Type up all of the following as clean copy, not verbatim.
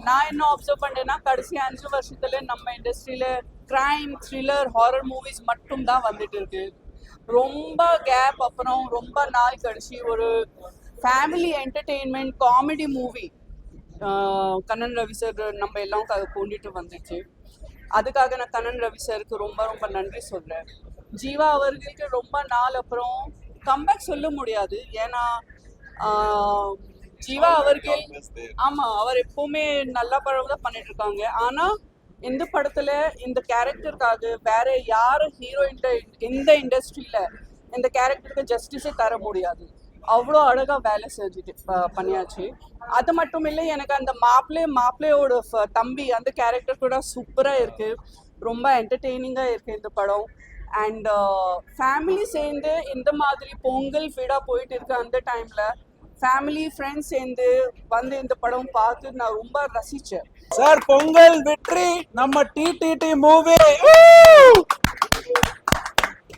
நான் என்ன அப்சர்வ் பண்ணேன்னா கடைசி 5 வருஷத்துல நம்ம இண்டஸ்ட்ரியில கிரைம் த்ரில்லர் ஹாரர் மூவிஸ் மட்டும் தான் வந்துட்டு இருக்கு. ரொம்ப கேப் அப்புறம் ரொம்ப நாள் கழிச்சு ஒரு family entertainment comedy movie Kannan Ravi sir நம்ம எல்லாம் கொண்டுட்டு வந்துச்சு. அதுக்காக நான் கண்ணன் ரவி சாருக்கு ரொம்ப ரொம்ப நன்றி சொல்றேன். ஜீவா அவர்களுக்கு ரொம்ப நாள் அப்புறம் கம்பேக் சொல்ல முடியாது. ஏன்னா ஜீவா அவர்கள் அவர் எப்பவுமே நல்ல படம் தான் பண்ணிட்டு இருக்காங்க. ஆனா இந்த படத்துல இந்த கேரக்டருக்காக வேற யாரு ஹீரோயின் இந்த இண்டஸ்ட்ரியில இந்த கேரக்டருக்கு ஜஸ்டிஸே தர முடியாது. அவ்வளோ அழகா வேலை செஞ்சுட்டு பண்ணியாச்சு. அது மட்டும் இல்லை, எனக்கு அந்த மாப்பிள்ளையோட தம்பி அந்த கேரக்டர் கூட சூப்பரா இருக்கு. ரொம்ப என்டர்டெய்னிங்கா இருக்கு இந்த படம். அண்ட் ஃபேமிலி சேர்ந்து இந்த மாதிரி பொங்கல் ஃபீடா போயிட்டு இருக்கு. அந்த டைம்ல ஃபேமிலி ஃப்ரெண்ட்ஸ் சேர்ந்து வந்து இந்த படம் பார்த்து நான் ரொம்ப ரசிச்சேன். சார் பொங்கல் வெற்றி நம்ம டிடிடி movie.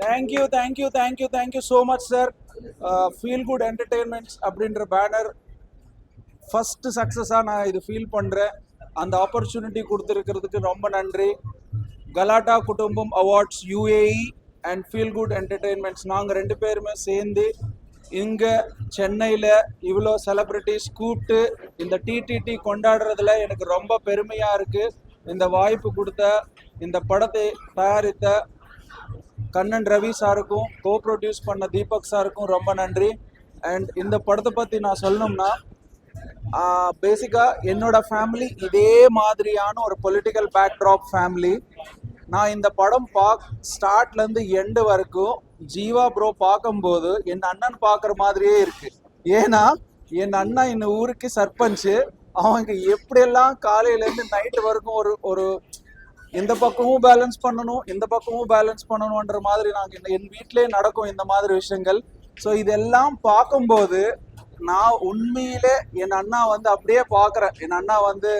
Thank you thank you thank you thank you so much sir. Feel good entertainments அப்படின்ற பேனர் ஃபர்ஸ்ட் சக்ஸஸாக நான் இது ஃபீல் பண்ணுறேன். அந்த ஆப்பர்ச்சுனிட்டி கொடுத்துருக்கிறதுக்கு ரொம்ப நன்றி. கலாட்டா குடும்பம் awards UAE and feel good entertainments நாங்கள் 2 பேருமே சேர்ந்து இங்கே சென்னையில் இவ்வளோ செலிப்ரிட்டிஸ் கூப்பிட்டு இந்த டிடிடி கொண்டாடுறதுல எனக்கு ரொம்ப பெருமையாக இருக்குது. இந்த வாய்ப்பு கொடுத்த இந்த படத்தை தயாரித்த கண்ணன் ரவி சாருக்கும் ப்ரொடியூஸ் பண்ண தீபக் சாருக்கும் ரொம்ப நன்றி. அண்ட் இந்த படத்தை பற்றி நான் சொல்லணும்னா பேசிக்காக என்னோட ஃபேமிலி இதே மாதிரியான ஒரு பொலிட்டிக்கல் பேக்ட்ராப் ஃபேமிலி. நான் இந்த படம் ஸ்டார்ட்லேருந்து எண்டு வரைக்கும் ஜீவா ப்ரோ பார்க்கும்போது என் அண்ணன் பார்க்குற மாதிரியே இருக்கு. ஏன்னா என் அண்ணன் இந்த ஊருக்கு சர்பஞ்சு. அவங்க எப்படியெல்லாம் காலையிலேருந்து நைட்டு வரைக்கும் ஒரு இந்த பக்கமும் பேலன்ஸ் பண்ணணும் இந்த பக்கமும் பேலன்ஸ் பண்ணணுன்ற மாதிரி நாங்கள் என் வீட்டிலே நடக்கும் இந்த மாதிரி விஷயங்கள். ஸோ இதெல்லாம் பார்க்கும்போது நான் உண்மையிலே என் அண்ணா வந்து அப்படியே பார்க்குறேன். என் அண்ணா வந்து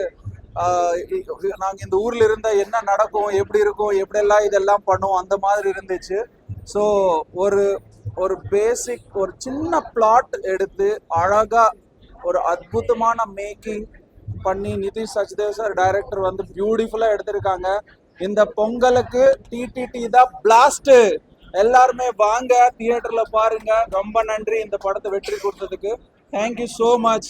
நாங்கள் இந்த ஊரில் இருந்த என்ன நடக்கும் எப்படி இருக்கும் எப்படியெல்லாம் இதெல்லாம் பண்ணுவோம் அந்த மாதிரி இருந்துச்சு. ஸோ ஒரு பேசிக் ஒரு சின்ன பிளாட் எடுத்து அழகாக ஒரு அற்புதமான மேக்கிங் பண்ணி நிதிஷ் சச்தேவ் சார் டைரக்டர் வந்து பியூட்டிஃபுல்லாக எடுத்திருக்காங்க. இந்த பொங்கலுக்கு டிடிடி தான் பிளாஸ்ட். எல்லாருமே வாங்க தியேட்டர்ல பாருங்க. ரொம்ப நன்றி இந்த படத்தை வெற்றி கொடுத்ததுக்கு. Thank you so much.